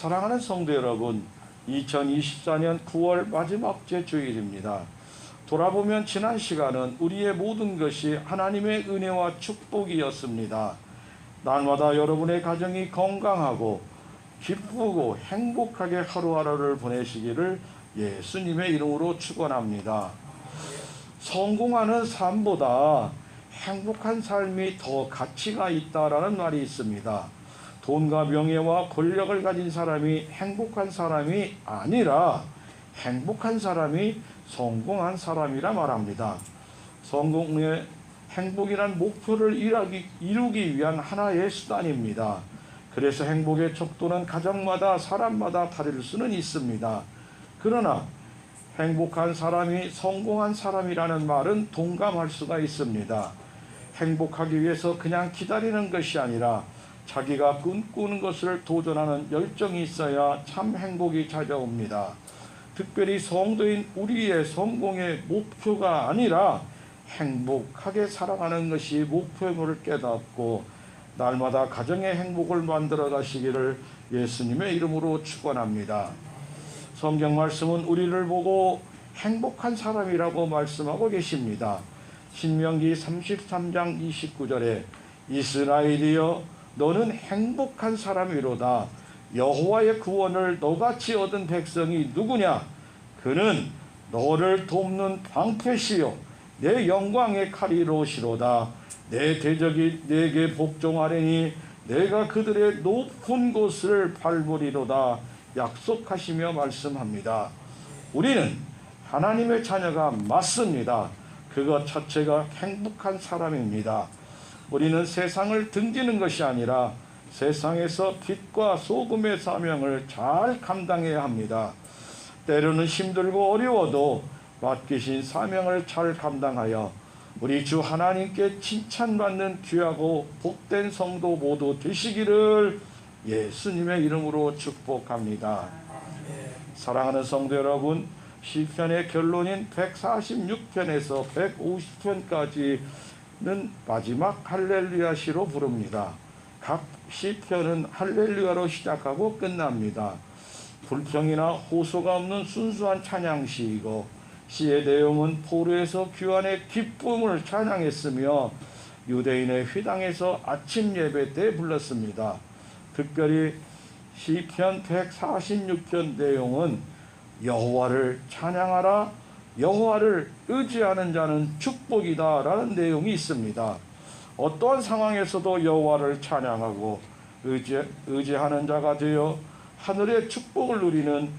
사랑하는 성도 여러분, 2024년 9월 마지막째 주일입니다. 돌아보면 지난 시간은 우리의 모든 것이 하나님의 은혜와 축복이었습니다. 날마다 여러분의 가정이 건강하고 기쁘고 행복하게 하루하루를 보내시기를 예수님의 이름으로 축원합니다. 성공하는 삶보다 행복한 삶이 더 가치가 있다라는 말이 있습니다. 돈과 명예와 권력을 가진 사람이 행복한 사람이 아니라 행복한 사람이 성공한 사람이라 말합니다. 성공의 행복이란 목표를 이루기 위한 하나의 수단입니다. 그래서 행복의 척도는 가정마다 사람마다 다를 수는 있습니다. 그러나 행복한 사람이 성공한 사람이라는 말은 동감할 수가 있습니다. 행복하기 위해서 그냥 기다리는 것이 아니라 자기가 꿈꾸는 것을 도전하는 열정이 있어야 참 행복이 찾아옵니다. 특별히 성도인 우리의 성공의 목표가 아니라 행복하게 살아가는 것이 목표임을 깨닫고 날마다 가정의 행복을 만들어 가시기를 예수님의 이름으로 축원합니다. 성경 말씀은 우리를 보고 행복한 사람이라고 말씀하고 계십니다. 신명기 33장 29절에 이스라엘이여 너는 행복한 사람이로다. 여호와의 구원을 너같이 얻은 백성이 누구냐? 그는 너를 돕는 방패시요 내 영광의 칼이로시로다. 내 대적이 내게 복종하리니 내가 그들의 높은 곳을 밟으리로다. 약속하시며 말씀합니다. 우리는 하나님의 자녀가 맞습니다. 그것 자체가 행복한 사람입니다. 우리는 세상을 등지는 것이 아니라 세상에서 빛과 소금의 사명을 잘 감당해야 합니다. 때로는 힘들고 어려워도 맡기신 사명을 잘 감당하여 우리 주 하나님께 칭찬받는 귀하고 복된 성도 모두 되시기를 예수님의 이름으로 축복합니다. 사랑하는 성도 여러분, 시편의 결론인 146편에서 150편까지는 마지막 할렐루야 시로 부릅니다. 각 시편은 할렐루야로 시작하고 끝납니다. 불평이나 호소가 없는 순수한 찬양시이고 시의 내용은 포로에서 귀환의 기쁨을 찬양했으며 유대인의 회당에서 아침 예배 때 불렀습니다. 특별히 시편 146편 내용은 여호와를 찬양하라, 여호와를 의지하는 자는 축복이다 라는 내용이 있습니다. 어떠한 상황에서도 여호와를 찬양하고 의지하는 자가 되어 하늘의 축복을 누리는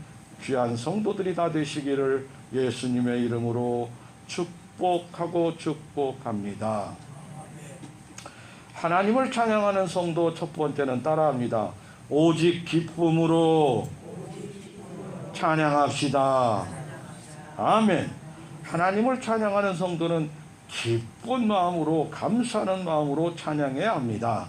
귀한 성도들이 다 되시기를 예수님의 이름으로 축복하고 축복합니다. 하나님을 찬양하는 성도 첫 번째는 따라합니다. 오직 기쁨으로 찬양합시다. 아멘. 하나님을 찬양하는 성도는 기쁜 마음으로 감사하는 마음으로 찬양해야 합니다.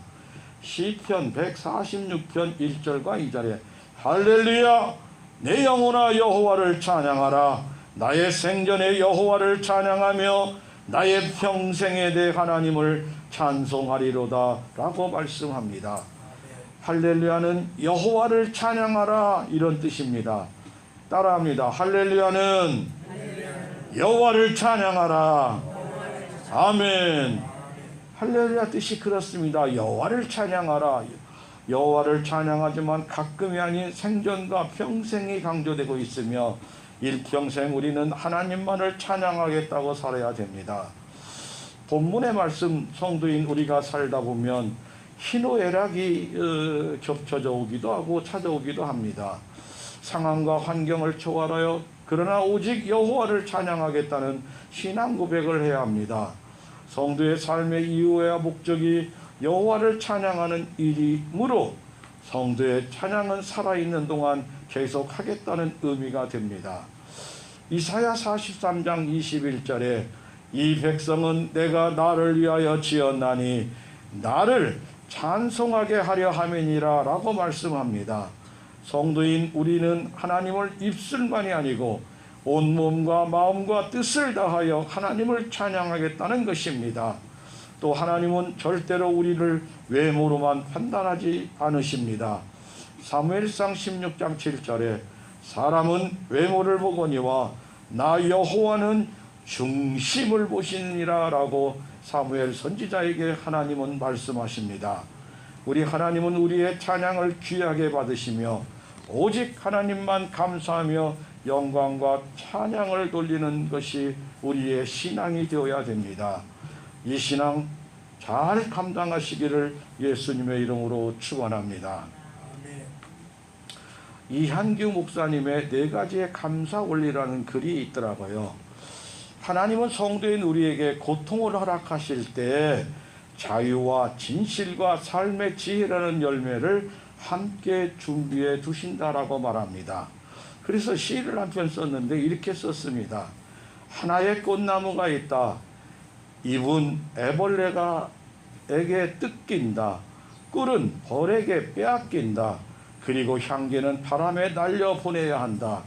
시편 146편 1절과 2절에 할렐루야 내 영혼아 여호와를 찬양하라. 나의 생전에 여호와를 찬양하며 나의 평생에 내 하나님을 찬송하리로다 라고 말씀합니다. 할렐루야는 여호와를 찬양하라 이런 뜻입니다. 따라합니다. 할렐루야는 여호와를 찬양하라. 아멘. 할렐루야 뜻이 그렇습니다. 여호와를 찬양하라. 여호와를 찬양하지만 가끔이 아닌 생전과 평생이 강조되고 있으며 일평생 우리는 하나님만을 찬양하겠다고 살아야 됩니다. 본문의 말씀 성도인 우리가 살다 보면 희노애락이 겹쳐져 오기도 하고 찾아오기도 합니다. 상황과 환경을 초월하여 그러나 오직 여호와를 찬양하겠다는 신앙 고백을 해야 합니다. 성도의 삶의 이유와 목적이 여호와를 찬양하는 일이므로 성도의 찬양은 살아있는 동안 계속하겠다는 의미가 됩니다. 이사야 43장 21절에 이 백성은 내가 나를 위하여 지었나니 나를 찬송하게 하려 함이니라 라고 말씀합니다. 성도인 우리는 하나님을 입술만이 아니고 온몸과 마음과 뜻을 다하여 하나님을 찬양하겠다는 것입니다. 또 하나님은 절대로 우리를 외모로만 판단하지 않으십니다. 사무엘상 16장 7절에 사람은 외모를 보거니와 나 여호와는 중심을 보시느니라 라고 사무엘 선지자에게 하나님은 말씀하십니다. 우리 하나님은 우리의 찬양을 귀하게 받으시며 오직 하나님만 감사하며 영광과 찬양을 돌리는 것이 우리의 신앙이 되어야 됩니다. 이 신앙 잘 감당하시기를 예수님의 이름으로 축원합니다. 이한규 목사님의 4가지의 감사 원리라는 글이 있더라고요. 하나님은 성도인 우리에게 고통을 허락하실 때 자유와 진실과 삶의 지혜라는 열매를 함께 준비해 두신다라고 말합니다. 그래서 시를 한 편 썼는데 이렇게 썼습니다. 하나의 꽃나무가 있다. 잎은 애벌레에게 뜯긴다. 꿀은 벌에게 빼앗긴다. 그리고 향기는 바람에 날려보내야 한다.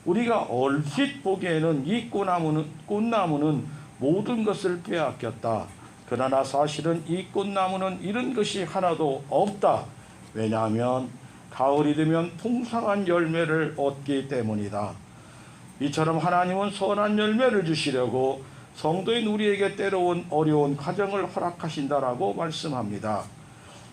우리가 얼핏 보기에는 이 꽃나무는 모든 것을 빼앗겼다. 그러나 사실은 이 꽃나무는 잃은 것이 하나도 없다. 왜냐하면 가을이 되면 풍성한 열매를 얻기 때문이다. 이처럼 하나님은 선한 열매를 주시려고 성도인 우리에게 때로운 어려운 과정을 허락하신다라고 말씀합니다.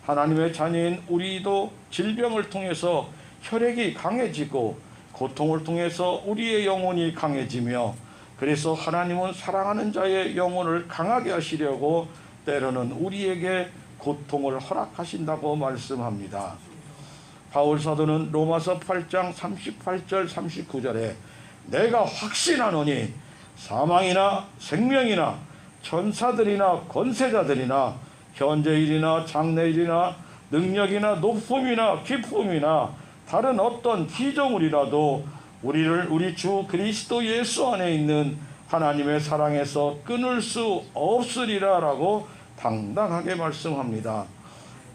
하나님의 자녀인 우리도 질병을 통해서 혈액이 강해지고 고통을 통해서 우리의 영혼이 강해지며 그래서 하나님은 사랑하는 자의 영혼을 강하게 하시려고 때로는 우리에게 고통을 허락하신다고 말씀합니다. 바울 사도는 로마서 8장 38절 39절에 내가 확신하노니 사망이나 생명이나 천사들이나 권세자들이나 현재일이나 장래일이나 능력이나 높음이나 깊음이나 다른 어떤 피조물이라도 우리를 우리 주 그리스도 예수 안에 있는 하나님의 사랑에서 끊을 수 없으리라 라고 당당하게 말씀합니다.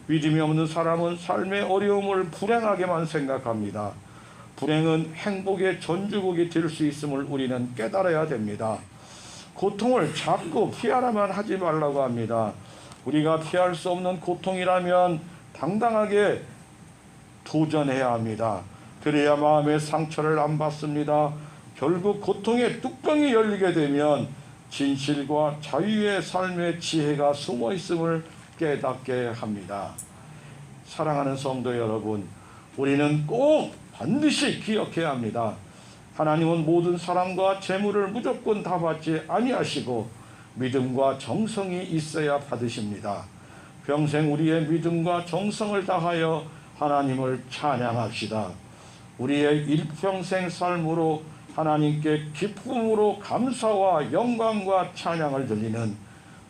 믿음이 없는 사람은 삶의 어려움을 불행하게만 생각합니다. 불행은 행복의 전주곡이 될 수 있음을 우리는 깨달아야 됩니다. 고통을 자꾸 피하라만 하지 말라고 합니다. 우리가 피할 수 없는 고통이라면 당당하게 도전해야 합니다. 그래야 마음의 상처를 안 받습니다. 결국 고통의 뚜껑이 열리게 되면 진실과 자유의 삶의 지혜가 숨어 있음을 깨닫게 합니다. 사랑하는 성도 여러분, 우리는 꼭 반드시 기억해야 합니다. 하나님은 모든 사람과 재물을 무조건 다 받지 아니하시고 믿음과 정성이 있어야 받으십니다. 평생 우리의 믿음과 정성을 다하여 하나님을 찬양합시다. 우리의 일평생 삶으로 하나님께 기쁨으로 감사와 영광과 찬양을 드리는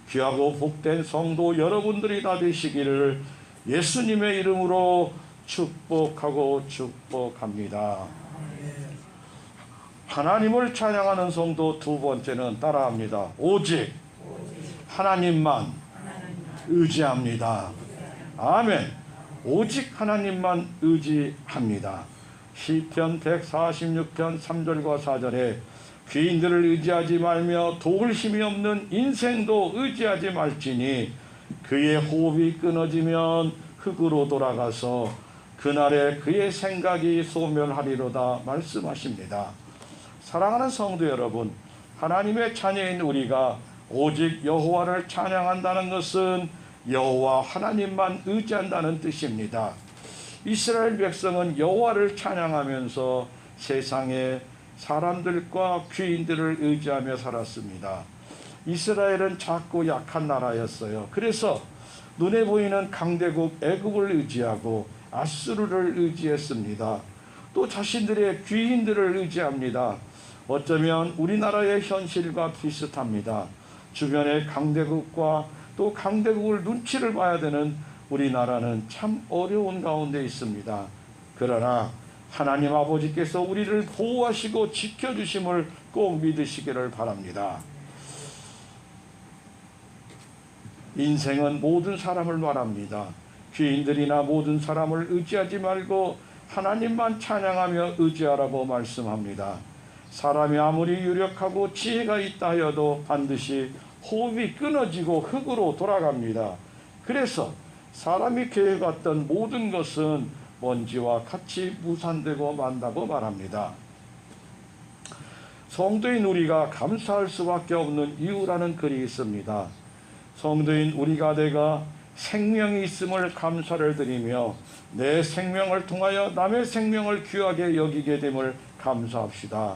귀하고 복된 성도 여러분들이 다 되시기를 예수님의 이름으로 축복하고 축복합니다. 하나님을 찬양하는 성도 두 번째는 따라합니다. 오직 하나님만 의지합니다. 아멘. 오직 하나님만 의지합니다. 시편 146편 3절과 4절에 귀인들을 의지하지 말며 도울 힘이 없는 인생도 의지하지 말지니 그의 호흡이 끊어지면 흙으로 돌아가서 그날에 그의 생각이 소멸하리로다 말씀하십니다. 사랑하는 성도 여러분, 하나님의 자녀인 우리가 오직 여호와를 찬양한다는 것은 여호와 하나님만 의지한다는 뜻입니다. 이스라엘 백성은 여호와를 찬양하면서 세상의 사람들과 귀인들을 의지하며 살았습니다. 이스라엘은 작고 약한 나라였어요. 그래서 눈에 보이는 강대국 애굽을 의지하고 아수르를 의지했습니다. 또 자신들의 귀인들을 의지합니다. 어쩌면 우리나라의 현실과 비슷합니다. 주변의 강대국과 또 강대국을 눈치를 봐야 되는 우리나라는 참 어려운 가운데 있습니다. 그러나 하나님 아버지께서 우리를 보호하시고 지켜주심을 꼭 믿으시기를 바랍니다. 인생은 모든 사람을 말합니다. 귀인들이나 모든 사람을 의지하지 말고 하나님만 찬양하며 의지하라고 말씀합니다. 사람이 아무리 유력하고 지혜가 있다 하여도 반드시 호흡이 끊어지고 흙으로 돌아갑니다. 그래서 사람이 계획했던 모든 것은 먼지와 같이 무산되고 만다고 말합니다. 성도인 우리가 감사할 수밖에 없는 이유라는 글이 있습니다. 성도인 우리가 내가 생명이 있음을 감사를 드리며 내 생명을 통하여 남의 생명을 귀하게 여기게 됨을 감사합시다.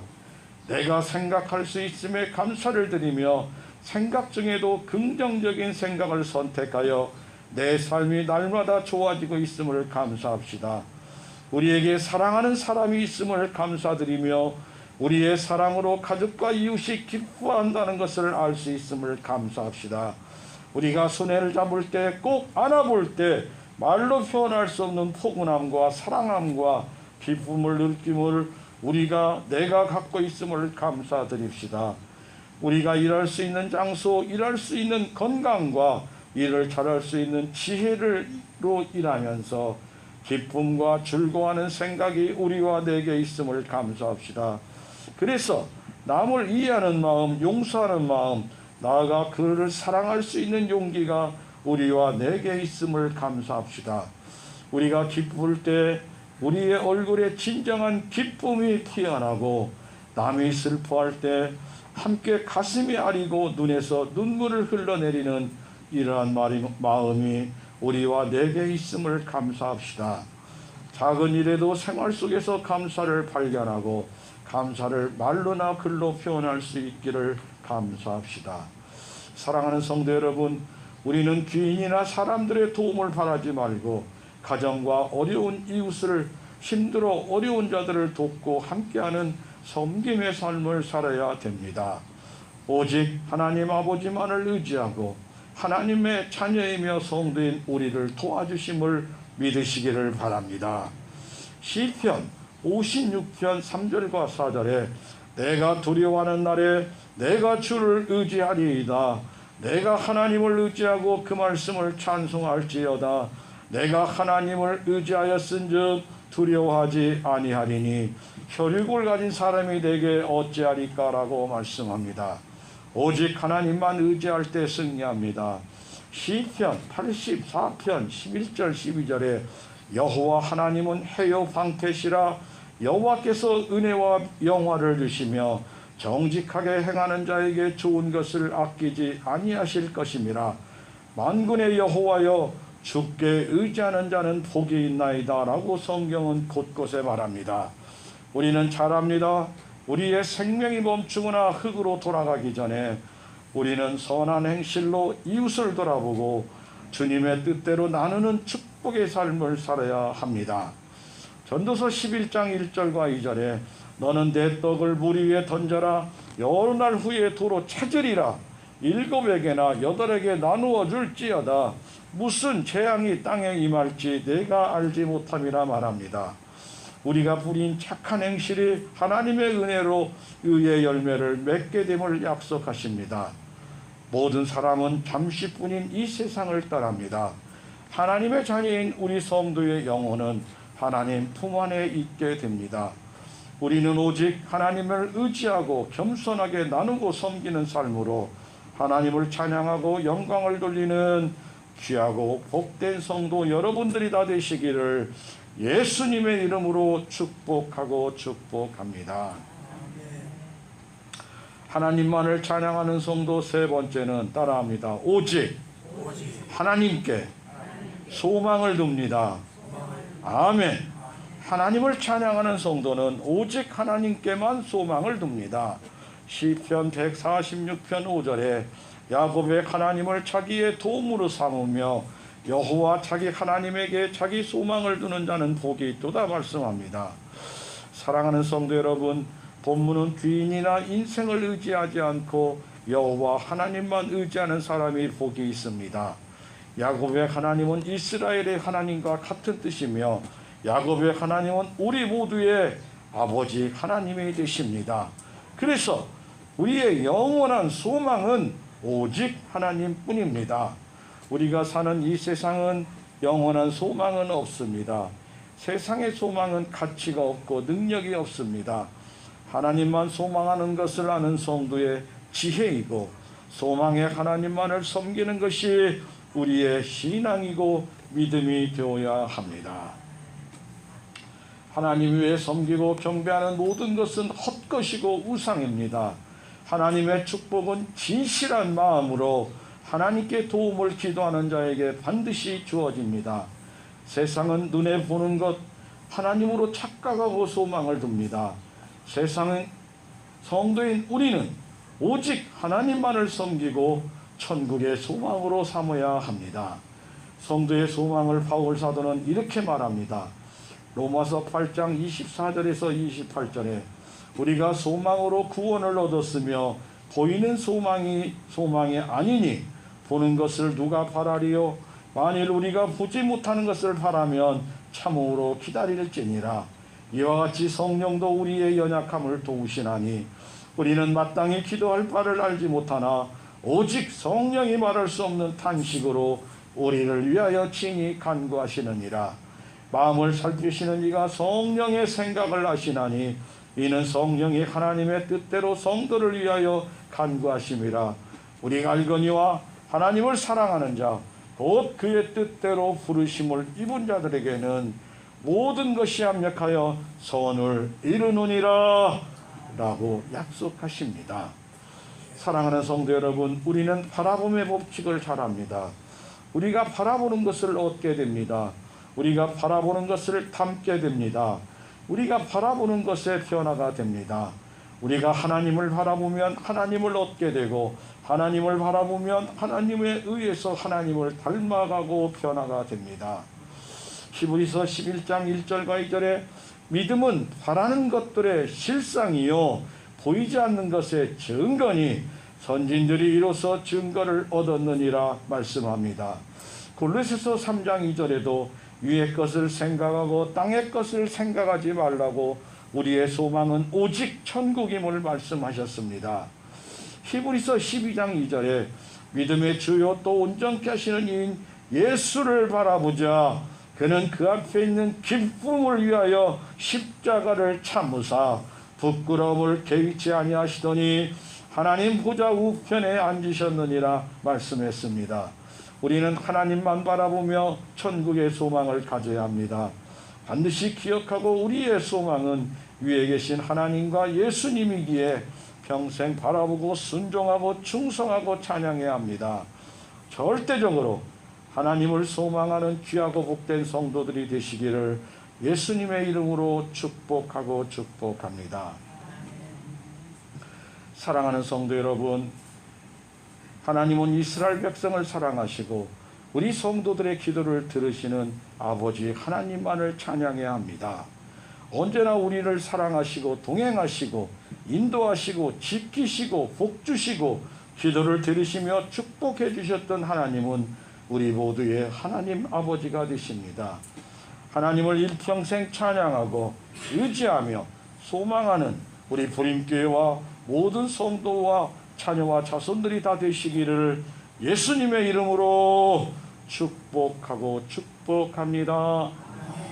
내가 생각할 수 있음에 감사를 드리며 생각 중에도 긍정적인 생각을 선택하여 내 삶이 날마다 좋아지고 있음을 감사합시다. 우리에게 사랑하는 사람이 있음을 감사드리며 우리의 사랑으로 가족과 이웃이 기뻐한다는 것을 알 수 있음을 감사합시다. 우리가 손해를 잡을 때, 꼭 안아볼 때 말로 표현할 수 없는 포근함과 사랑함과 기쁨을 느낌을 내가 갖고 있음을 감사드립시다. 우리가 일할 수 있는 장소, 일할 수 있는 건강과 일을 잘할 수 있는 지혜로 일하면서 기쁨과 즐거워하는 생각이 우리와 내게 있음을 감사합시다. 그래서 남을 이해하는 마음, 용서하는 마음, 나아가 그를 사랑할 수 있는 용기가 우리와 내게 있음을 감사합시다. 우리가 기쁠 때 우리의 얼굴에 진정한 기쁨이 피어나고, 남이 슬퍼할 때 함께 가슴이 아리고 눈에서 눈물을 흘러내리는 이러한 마음이 우리와 내게 있음을 감사합시다. 작은 일에도 생활 속에서 감사를 발견하고 감사를 말로나 글로 표현할 수 있기를 감사합시다. 사랑하는 성도 여러분, 우리는 귀인이나 사람들의 도움을 바라지 말고 가정과 어려운 이웃을, 힘들어 어려운 자들을 돕고 함께하는 섬김의 삶을 살아야 됩니다. 오직 하나님 아버지만을 의지하고 하나님의 자녀이며 성도인 우리를 도와주심을 믿으시기를 바랍니다. 시편 56편 3절과 4절에 내가 두려워하는 날에 내가 주를 의지하리이다. 내가 하나님을 의지하고 그 말씀을 찬송할지어다. 내가 하나님을 의지하였은즉 두려워하지 아니하리니 혈육을 가진 사람이 내게 어찌하리까라고 말씀합니다. 오직 하나님만 의지할 때 승리합니다. 시편 84편 11절 12절에 여호와 하나님은 해요 방패시라. 여호와께서 은혜와 영화를 주시며 정직하게 행하는 자에게 좋은 것을 아끼지 아니하실 것임이라. 만군의 여호와여, 주께 의지하는 자는 복이 있나이다 라고 성경은 곳곳에 말합니다. 우리는 잘 압니다. 우리의 생명이 멈추거나 흙으로 돌아가기 전에 우리는 선한 행실로 이웃을 돌아보고 주님의 뜻대로 나누는 축복의 삶을 살아야 합니다. 전도서 11장 1절과 2절에 너는 내 떡을 물 위에 던져라. 여러 날 후에 도로 찾으리라. 7에게나 8에게 나누어 줄지어다. 무슨 재앙이 땅에 임할지 내가 알지 못함이라 말합니다. 우리가 부린 착한 행실이 하나님의 은혜로 의의 열매를 맺게 됨을 약속하십니다. 모든 사람은 잠시뿐인 이 세상을 떠납니다. 하나님의 자녀인 우리 성도의 영혼은 하나님 품 안에 있게 됩니다. 우리는 오직 하나님을 의지하고 겸손하게 나누고 섬기는 삶으로 하나님을 찬양하고 영광을 돌리는 귀하고 복된 성도 여러분들이 다 되시기를 예수님의 이름으로 축복하고 축복합니다. 하나님만을 찬양하는 성도 세 번째는 따라합니다. 오직 하나님께 소망을 둡니다. 아멘. 하나님을 찬양하는 성도는 오직 하나님께만 소망을 둡니다. 시편 146편 5절에 야곱의 하나님을 자기의 도움으로 삼으며 여호와 자기 하나님에게 자기 소망을 두는 자는 복이 있도다 말씀합니다. 사랑하는 성도 여러분, 본문은 귀인이나 인생을 의지하지 않고 여호와 하나님만 의지하는 사람이 복이 있습니다. 야곱의 하나님은 이스라엘의 하나님과 같은 뜻이며 야곱의 하나님은 우리 모두의 아버지 하나님이 되십니다. 그래서 우리의 영원한 소망은 오직 하나님뿐입니다. 우리가 사는 이 세상은 영원한 소망은 없습니다. 세상의 소망은 가치가 없고 능력이 없습니다. 하나님만 소망하는 것을 아는 성도의 지혜이고 소망의 하나님만을 섬기는 것이 우리의 신앙이고 믿음이 되어야 합니다. 하나님 외에 섬기고 경배하는 모든 것은 헛것이고 우상입니다. 하나님의 축복은 진실한 마음으로 하나님께 도움을 기도하는 자에게 반드시 주어집니다. 세상은 눈에 보는 것 하나님으로 착각하고 소망을 둡니다. 세상은 성도인 우리는 오직 하나님만을 섬기고 천국의 소망으로 삼아야 합니다. 성도의 소망을 바울 사도는 이렇게 말합니다. 로마서 8장 24절에서 28절에 우리가 소망으로 구원을 얻었으며 보이는 소망이 아니니 보는 것을 누가 바라리요? 만일 우리가 보지 못하는 것을 바라면 참으로 기다릴지니라. 이와 같이 성령도 우리의 연약함을 도우시나니 우리는 마땅히 기도할 바를 알지 못하나 오직 성령이 말할 수 없는 탄식으로 우리를 위하여 친히 간구하시느니라. 마음을 살피시는 이가 성령의 생각을 아시나니 이는 성령이 하나님의 뜻대로 성도를 위하여 간구하심이라. 우리가 알거니와 하나님을 사랑하는 자 곧 그의 뜻대로 부르심을 입은 자들에게는 모든 것이 합력하여 선을 이루느니라 라고 약속하십니다. 사랑하는 성도 여러분, 우리는 바라봄의 법칙을 잘 압니다. 우리가 바라보는 것을 얻게 됩니다. 우리가 바라보는 것을 담게 됩니다. 우리가 바라보는 것에 변화가 됩니다. 우리가 하나님을 바라보면 하나님을 얻게 되고 하나님을 바라보면 하나님에 의해서 하나님을 닮아가고 변화가 됩니다. 히브리서 11장 1절과 2절에 믿음은 바라는 것들의 실상이요 보이지 않는 것의 증거니 선진들이 이로써 증거를 얻었느니라 말씀합니다. 골로새서 3장 2절에도 위의 것을 생각하고 땅의 것을 생각하지 말라고 우리의 소망은 오직 천국임을 말씀하셨습니다. 히브리서 12장 2절에 믿음의 주요 또 온전케 하시는 이인 예수를 바라보자. 그는 그 앞에 있는 기쁨을 위하여 십자가를 참으사 부끄러움을 개의치 아니하시더니 하나님 보좌 우편에 앉으셨느니라 말씀했습니다. 우리는 하나님만 바라보며 천국의 소망을 가져야 합니다. 반드시 기억하고 우리의 소망은 위에 계신 하나님과 예수님이기에 평생 바라보고 순종하고 충성하고 찬양해야 합니다. 절대적으로 하나님을 소망하는 귀하고 복된 성도들이 되시기를 예수님의 이름으로 축복하고 축복합니다. 사랑하는 성도 여러분, 하나님은 이스라엘 백성을 사랑하시고 우리 성도들의 기도를 들으시는 아버지 하나님만을 찬양해야 합니다. 언제나 우리를 사랑하시고 동행하시고 인도하시고 지키시고 복주시고 기도를 들으시며 축복해 주셨던 하나님은 우리 모두의 하나님 아버지가 되십니다. 하나님을 일평생 찬양하고 의지하며 소망하는 우리 부림교회와 모든 성도와 자녀와 자손들이 다 되시기를 예수님의 이름으로 축복하고 축복합니다.